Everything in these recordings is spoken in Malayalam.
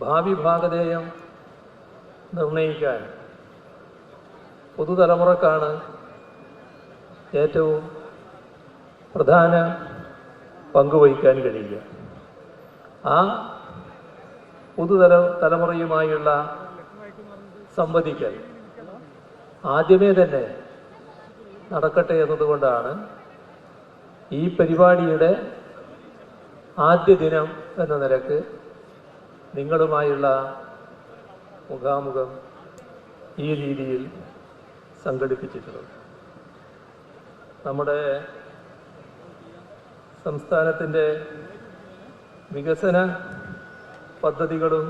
ഭാവി ഭാഗധേയം നിർണയിക്കാൻ പുതുതലമുറക്കാണ് ഏറ്റവും പ്രധാന പങ്കുവഹിക്കാൻ കഴിയുക. ആ തലമുറയുമായുള്ള സംവദിക്കൽ ആദ്യമേ തന്നെ നടക്കട്ടെ എന്നതുകൊണ്ടാണ് ഈ പരിപാടിയുടെ ആദ്യ ദിനം എന്ന നിലക്ക് നിങ്ങളുമായുള്ള മുഖാമുഖം ഈ രീതിയിൽ സംഘടിപ്പിച്ചിട്ടുള്ളത്. നമ്മുടെ സംസ്ഥാനത്തിൻ്റെ വികസന പദ്ധതികളും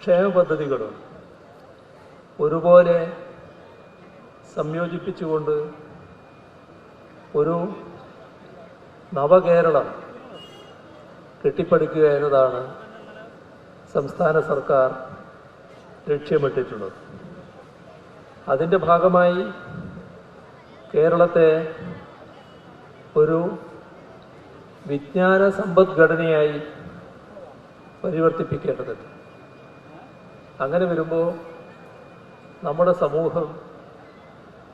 ക്ഷേമ പദ്ധതികളും ഒരുപോലെ സംയോജിപ്പിച്ചുകൊണ്ട് ഒരു നവകേരളം കെട്ടിപ്പടുക്കുക എന്നതാണ് സംസ്ഥാന സർക്കാർ ലക്ഷ്യമിട്ടിട്ടുള്ളത്. അതിൻ്റെ ഭാഗമായി കേരളത്തെ ഒരു വിജ്ഞാന സമ്പദ്ഘടനയായി പരിവർത്തിപ്പിക്കേണ്ടതുണ്ട്. അങ്ങനെ വരുമ്പോൾ നമ്മുടെ സമൂഹം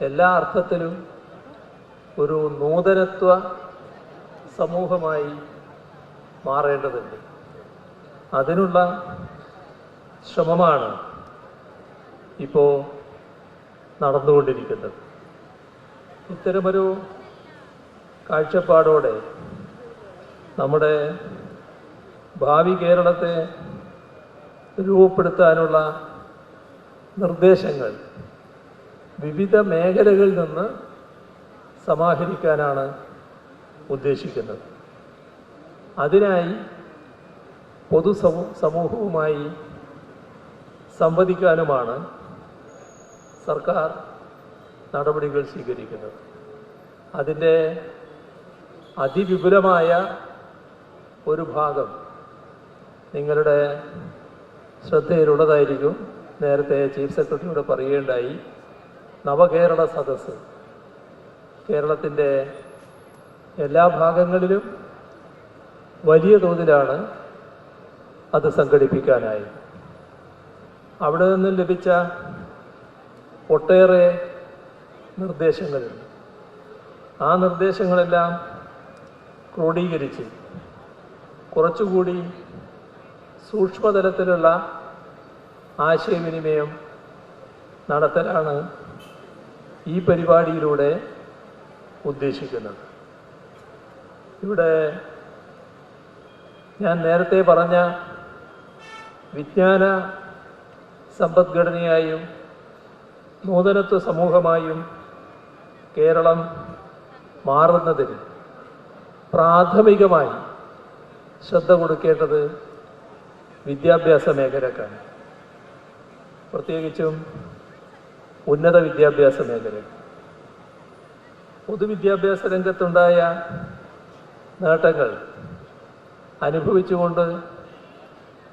എല്ലാ അർത്ഥത്തിലും ഒരു നൂതനത്വ സമൂഹമായി മാറേണ്ടതുണ്ട്. അതിനുള്ള ശ്രമമാണ് ഇപ്പോൾ നടന്നുകൊണ്ടിരിക്കുന്നത്. ഇത്തരമൊരു കാഴ്ചപ്പാടോടെ നമ്മുടെ ഭാവി കേരളത്തെ രൂപപ്പെടുത്താനുള്ള നിർദ്ദേശങ്ങൾ വിവിധ മേഖലകളിൽ നിന്ന് സമാഹരിക്കാനാണ് ഉദ്ദേശിക്കുന്നത്. അതിനായി സമൂഹവുമായി സംവദിക്കാനുമാണ് സർക്കാർ നടപടികൾ സ്വീകരിക്കുന്നത്. അതിൻ്റെ അതിവിപുലമായ ഒരു ഭാഗം നിങ്ങളുടെ ശ്രദ്ധയിലുള്ളതായിരിക്കും. നേരത്തെ ചീഫ് സെക്രട്ടറിയോട് പറയുകയുണ്ടായി, നവകേരള സദസ്സ് കേരളത്തിൻ്റെ എല്ലാ ഭാഗങ്ങളിലും വലിയ തോതിലാണ് അത് സംഘടിപ്പിക്കാനായി. അവിടെ നിന്നും ലഭിച്ച ഒട്ടേറെ നിർദ്ദേശങ്ങളുണ്ട്. ആ നിർദ്ദേശങ്ങളെല്ലാം ക്രോഡീകരിച്ച് കുറച്ചുകൂടി സൂക്ഷ്മതലത്തിലുള്ള ആശയവിനിമയം നടത്തലാണ് ഈ പരിപാടിയിലൂടെ ഉദ്ദേശിക്കുന്നത്. ഇവിടെ ഞാൻ നേരത്തെ പറഞ്ഞ വിജ്ഞാന സമ്പദ്ഘടനയായും നൂതനത്വ സമൂഹമായും കേരളം മാറുന്നതിന് പ്രാഥമികമായി ശ്രദ്ധ കൊടുക്കേണ്ടത് വിദ്യാഭ്യാസ മേഖലക്കാണ്. പ്രത്യേകിച്ചും ഉന്നത വിദ്യാഭ്യാസ മേഖല. പൊതുവിദ്യാഭ്യാസ രംഗത്തുണ്ടായ നേട്ടങ്ങൾ അനുഭവിച്ചുകൊണ്ട്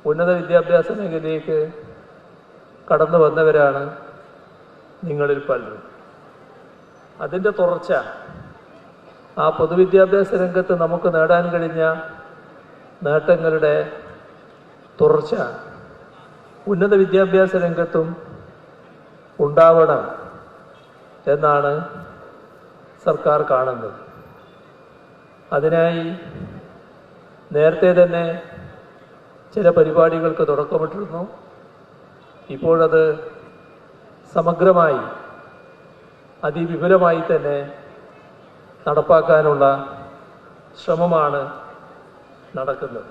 ഉന്നത വിദ്യാഭ്യാസ മേഖലയിലേക്ക് കടന്നു വന്നവരാണ് നിങ്ങളിൽ പലരും. അതിൻ്റെ തുടർച്ച, ആ പൊതുവിദ്യാഭ്യാസ രംഗത്ത് നമുക്ക് നേടാൻ കഴിഞ്ഞ നേട്ടങ്ങളുടെ തുടർച്ച ഉന്നത വിദ്യാഭ്യാസ രംഗത്തും ഉണ്ടാവണം എന്നാണ് സർക്കാർ കാണുന്നത്. അതിനായി നേരത്തെ തന്നെ ചില പരിപാടികൾക്ക് തുടക്കമിട്ടിരുന്നു. ഇപ്പോഴത് സമഗ്രമായി അതിവിപുലമായി തന്നെ നടപ്പാക്കാനുള്ള ശ്രമമാണ് നടക്കുന്നത്.